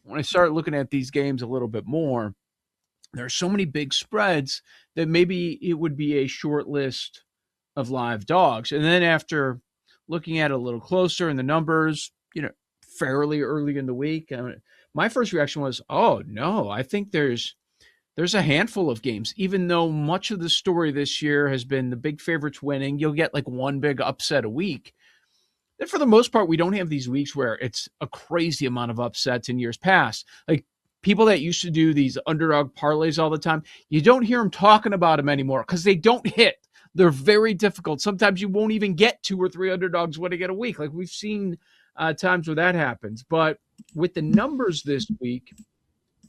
when I start looking at these games a little bit more, there are so many big spreads that maybe it would be a short list of live dogs. And then after looking at it a little closer and the numbers, fairly early in the week, my first reaction was, oh no, I think there's a handful of games, even though much of the story this year has been the big favorites winning. You'll get like one big upset a week. Then for the most part, we don't have these weeks where it's a crazy amount of upsets in years past. Like people that used to do these underdog parlays all the time, you don't hear them talking about them anymore because they don't hit. They're very difficult. Sometimes you won't even get 2 or 3 underdogs winning in a week. Like we've seen times where that happens. But with the numbers this week,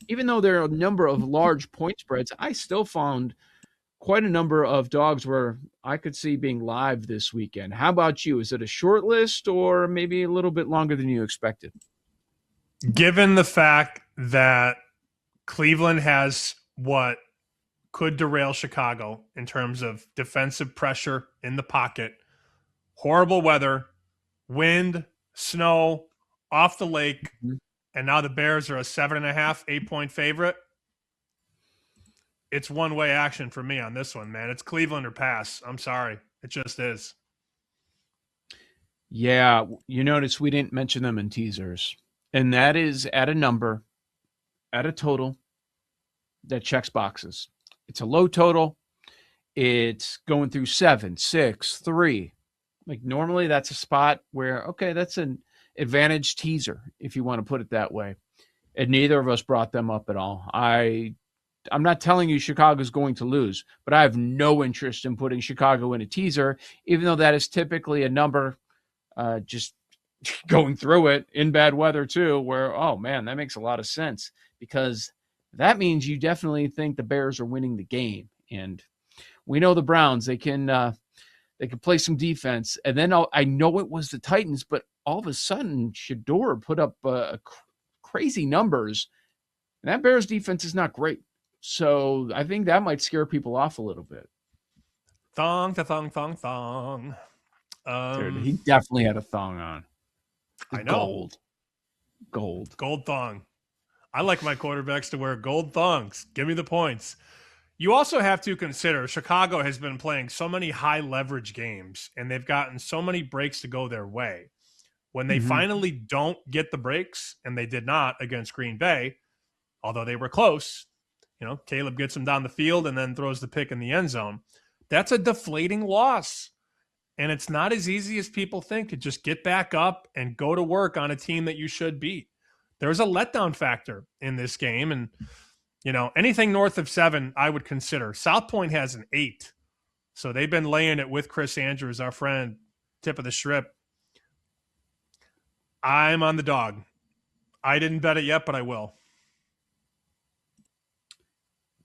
even though there are a number of large point spreads, I still found quite a number of dogs where I could see being live this weekend. How about you? Is it a short list or maybe a little bit longer than you expected? Given the fact that Cleveland has what could derail Chicago in terms of defensive pressure in the pocket, horrible weather, wind, snow, off the lake, and now the Bears are a 7.5, 8-point favorite. It's one-way action for me on this one, man. It's Cleveland or pass. I'm sorry. It just is. Yeah, you notice we didn't mention them in teasers. And that is at a number, at a total that checks boxes. It's a low total. It's going through 7, 6, 3. Like normally that's a spot where, okay, that's an advantage teaser, if you want to put it that way. And neither of us brought them up at all. I'm not telling you Chicago's going to lose, but I have no interest in putting Chicago in a teaser, even though that is typically a number just going through it in bad weather too, where, oh man, that makes a lot of sense because that means you definitely think the Bears are winning the game. And we know the Browns, they can play some defense. And then I know it was the Titans, but all of a sudden Shador put up crazy numbers. And that Bears defense is not great. So I think that might scare people off a little bit. Thong, thong, thong, thong. Dude, he definitely had a thong on. I know. Gold thong. I like my quarterbacks to wear gold thongs. Give me the points. You also have to consider Chicago has been playing so many high leverage games and they've gotten so many breaks to go their way. When they finally don't get the breaks, and they did not against Green Bay, although they were close, Caleb gets them down the field and then throws the pick in the end zone. That's a deflating loss. And it's not as easy as people think to just get back up and go to work on a team that you should beat. There's a letdown factor in this game. And, anything north of 7, I would consider. South Point has an 8. So they've been laying it with Chris Andrews, our friend, tip of the strip. I'm on the dog. I didn't bet it yet, but I will.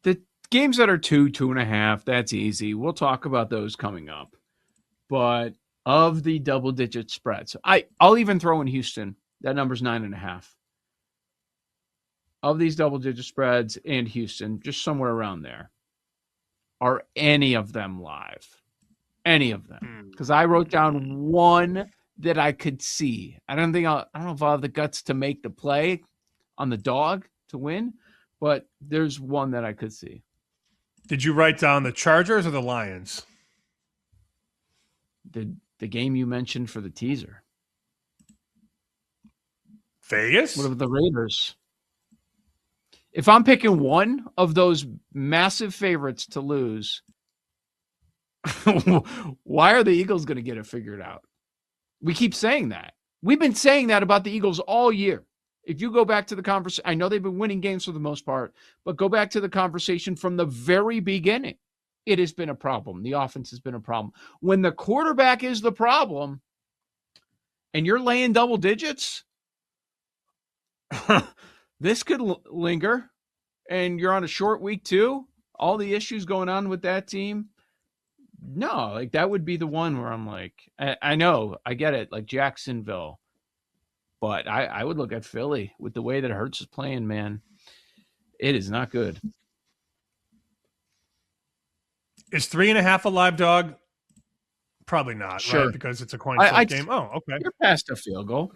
The games that are 2, 2.5, that's easy. We'll talk about those coming up. But of the double-digit spreads, I'll even throw in Houston. That number's 9.5. Of these double-digit spreads and Houston, just somewhere around there, are any of them live? Any of them? Because I wrote down one that I could see. I don't know if I'll have the guts to make the play on the dog to win, but there's one that I could see. Did you write down the Chargers or the Lions? The game you mentioned for the teaser. Vegas? What about the Raiders? If I'm picking one of those massive favorites to lose, why are the Eagles going to get it figured out? We keep saying that. We've been saying that about the Eagles all year. If you go back to the conversation, I know they've been winning games for the most part, but go back to the conversation from the very beginning. It has been a problem. The offense has been a problem. When the quarterback is the problem and you're laying double digits, this could linger. And you're on a short week too. All the issues going on with that team. No, like that would be the one where I'm like, I know, I get it, like Jacksonville. But I would look at Philly with the way that Hurts is playing, man. It is not good. Is 3.5 a live dog? Probably not, sure. Right? Because it's a coin flip game. Oh, okay. You're past a field goal.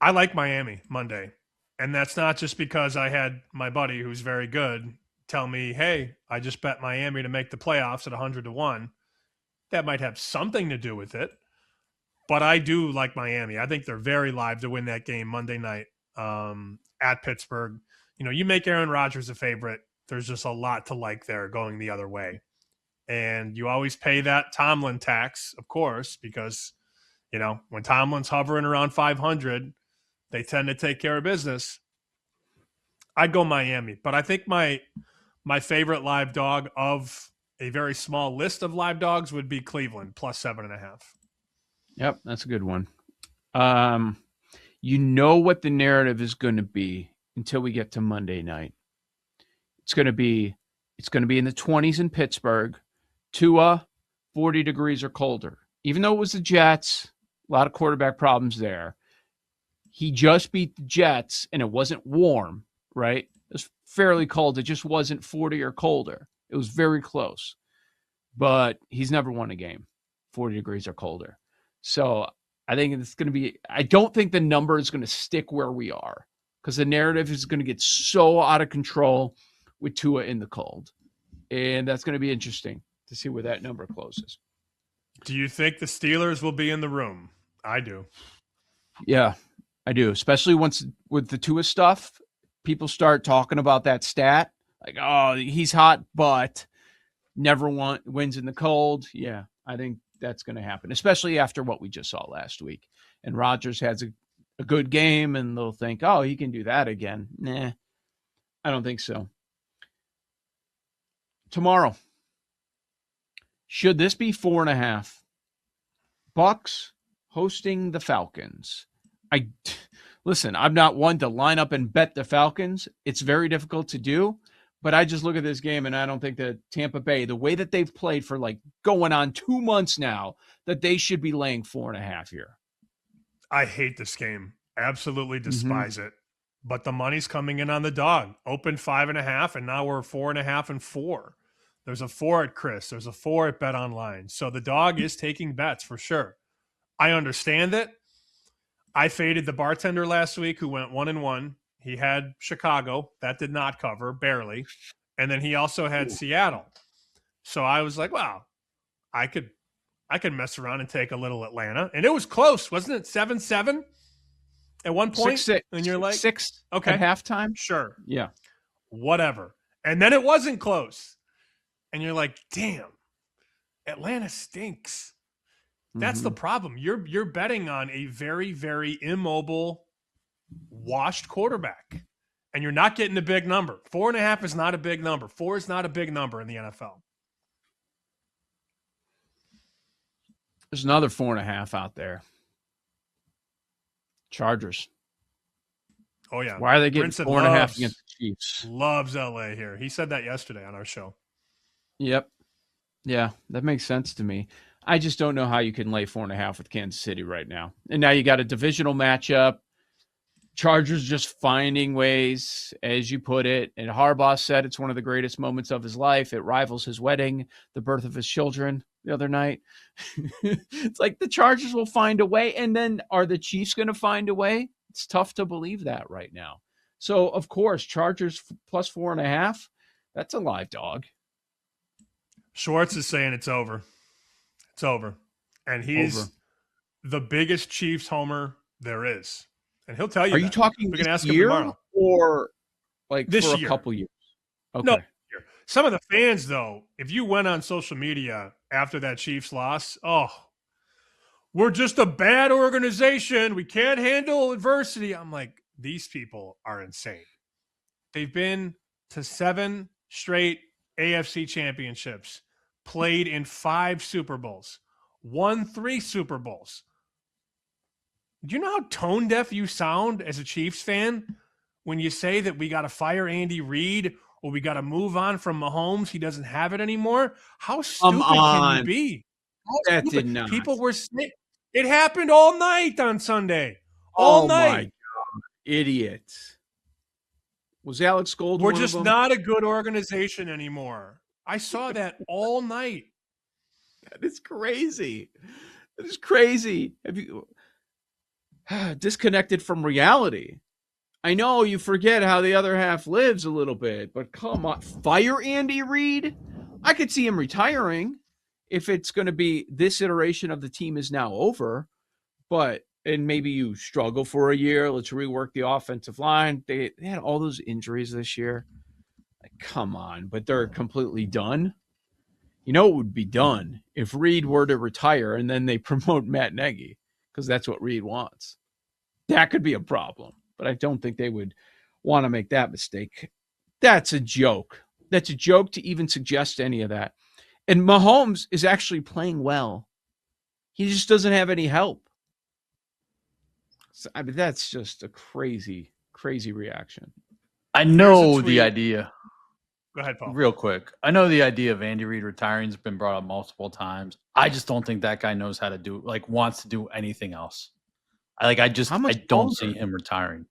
I like Miami Monday. And that's not just because I had my buddy who's very good tell me, hey, I just bet Miami to make the playoffs at 100-1. That might have something to do with it. But I do like Miami. I think they're very live to win that game Monday night at Pittsburgh. You know, you make Aaron Rodgers a favorite. There's just a lot to like there going the other way. And you always pay that Tomlin tax, of course, because, you know, when Tomlin's hovering around 500, they tend to take care of business. I'd go Miami, but I think my favorite live dog of a very small list of live dogs would be Cleveland plus 7.5. Yep, that's a good one. You know what the narrative is going to be until we get to Monday night. It's going to be in the 20s in Pittsburgh. Tua, 40 degrees or colder. Even though it was the Jets, a lot of quarterback problems there. He just beat the Jets, and it wasn't warm, right? It was fairly cold. It just wasn't 40 or colder. It was very close. But he's never won a game 40 degrees or colder. So I think it's going to be – I don't think the number is going to stick where we are because the narrative is going to get so out of control with Tua in the cold. And that's going to be interesting to see where that number closes. Do you think the Steelers will be in the room? I do. Yeah, I do. Especially once with the Tua stuff, people start talking about that stat. Like, oh, he's hot, but never wins in the cold. Yeah, I think that's going to happen, especially after what we just saw last week. And Rodgers has a good game, and they'll think, oh, he can do that again. Nah, I don't think so. Tomorrow. Should this be 4.5? Bucks hosting the Falcons. Listen, I'm not one to line up and bet the Falcons. It's very difficult to do, but I just look at this game and I don't think that Tampa Bay, the way that they've played for like going on 2 months now, that they should be laying 4.5 here. I hate this game. Absolutely despise it. But the money's coming in on the dog. Opened 5.5, and now we're 4.5 and 4. There's a 4 at Chris. There's a 4 at Bet Online. So the dog is taking bets for sure. I understand it. I faded the bartender last week who went 1-1. He had Chicago. That did not cover, barely. And then he also had Seattle. So I was like, wow, I could mess around and take a little Atlanta. And it was close, wasn't it? 7-7 at one point? 6-6. And you're like, 6 okay, at halftime? Sure. Yeah. Whatever. And then it wasn't close. And you're like, damn, Atlanta stinks. That's the problem. You're betting on a very, very immobile, washed quarterback. And you're not getting a big number. 4.5 is not a big number. 4 is not a big number in the NFL. There's another 4.5 out there. Chargers. Oh, yeah. Why are they getting 4.5 against the Chiefs? Loves LA here. He said that yesterday on our show. Yep. Yeah, that makes sense to me. I just don't know how you can lay 4.5 with Kansas City right now. And now you got a divisional matchup. Chargers just finding ways, as you put it. And Harbaugh said it's one of the greatest moments of his life. It rivals his wedding, the birth of his children the other night. It's like the Chargers will find a way. And then are the Chiefs going to find a way? It's tough to believe that right now. So, of course, Chargers plus 4.5, that's a live dog. Schwartz is saying it's over. It's over. And he's the biggest Chiefs homer there is. And he'll tell you. Are you talking we can ask year him tomorrow. Or like this for year. A couple years? Okay. No, some of the fans, though, if you went on social media after that Chiefs loss, oh, we're just a bad organization. We can't handle adversity. I'm like, these people are insane. They've been to 7 straight AFC championships, played in 5 Super Bowls, won 3 Super Bowls. Do you know how tone deaf you sound as a Chiefs fan when you say that we got to fire Andy Reid or we got to move on from Mahomes? He doesn't have it anymore. How stupid can you be? That did not. People were sick. It happened all night on Sunday. All night. My God. Idiots. Was Alex Gold We're one just of them? not a good organization anymore. I saw that all night. That is crazy. That is crazy. Have you disconnected from reality? I know you forget how the other half lives a little bit, but come on, fire Andy Reid. I could see him retiring if it's going to be this iteration of the team is now over. But and maybe you struggle for a year. Let's rework the offensive line. They had all those injuries this year. Like, come on, but they're completely done. You know, it would be done if Reid were to retire and then they promote Matt Nagy because that's what Reid wants. That could be a problem, but I don't think they would want to make that mistake. That's a joke. That's a joke to even suggest any of that. And Mahomes is actually playing well. He just doesn't have any help. So, I mean, that's just a crazy, crazy reaction. I know the idea. Go ahead, Paul. Real quick. I know the idea of Andy Reid retiring has been brought up multiple times. I just don't think that guy knows how to do, like, wants to do anything else. I don't see him retiring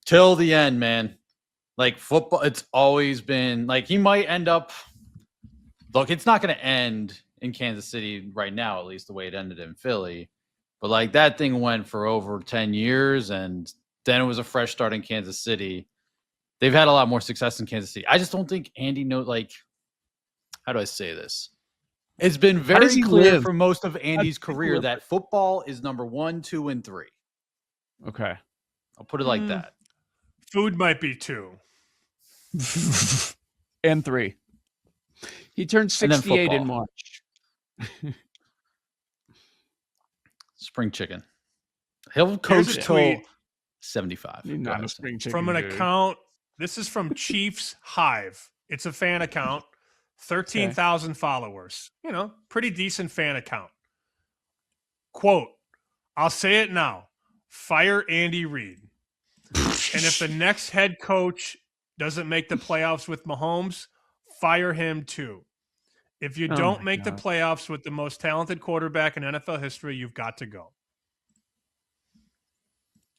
till the end, man. Like, football, it's always been like he might end up. Look, it's not going to end in Kansas City right now, at least the way it ended in Philly. But like that thing went for over 10 years, and then it was a fresh start in Kansas City. They've had a lot more success in Kansas City. I just don't think Andy knows, like, how do I say this? It's been very clear for most of Andy's career that football is number 1, 2, and 3. Okay. I'll put it like that. Food might be 2. And 3. He turned 68 in March. Spring chicken. He'll coach till 75. Not a spring chicken, from an account. This is from Chiefs Hive. It's a fan account. 13,000 followers. You know, pretty decent fan account. Quote, I'll say it now. Fire Andy Reid. And if the next head coach doesn't make the playoffs with Mahomes, fire him too. If you don't make the playoffs with the most talented quarterback in NFL history, you've got to go.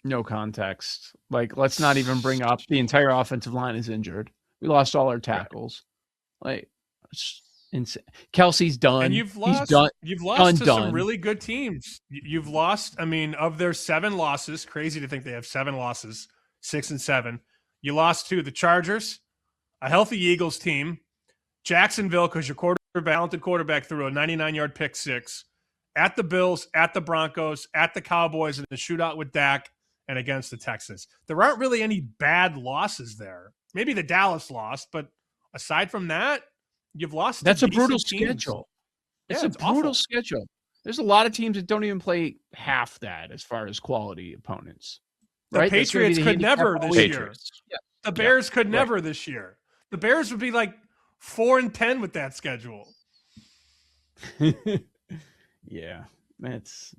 No context. Like, let's not even bring up the entire offensive line is injured. We lost all our tackles. Like, it's insane. Kelsey's done. And you've lost. You've lost to some really good teams. You've lost. I mean, of their 7 losses, crazy to think they have 7 losses, 6 and 7. You lost to the Chargers, a healthy Eagles team, Jacksonville because your talented quarterback threw a 99-yard pick 6, at the Bills, at the Broncos, at the Cowboys in the shootout with Dak, and against the Texans. There aren't really any bad losses there. Maybe the Dallas lost, but aside from that, you've lost. That's a brutal schedule. It's a brutal schedule. There's a lot of teams that don't even play half that as far as quality opponents. The Patriots could never this year. Yeah. The Bears could never this year. The Bears would be like 4-10 with that schedule. Yeah, that's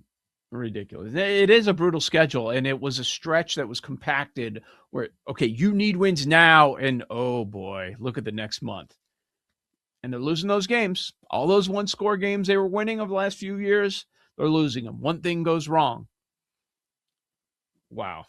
ridiculous. It is a brutal schedule, and it was a stretch that was compacted where, okay, you need wins now, and oh boy, look at the next month. And they're losing those games. All those one-score games they were winning over the last few years, they're losing them. One thing goes wrong. Wow.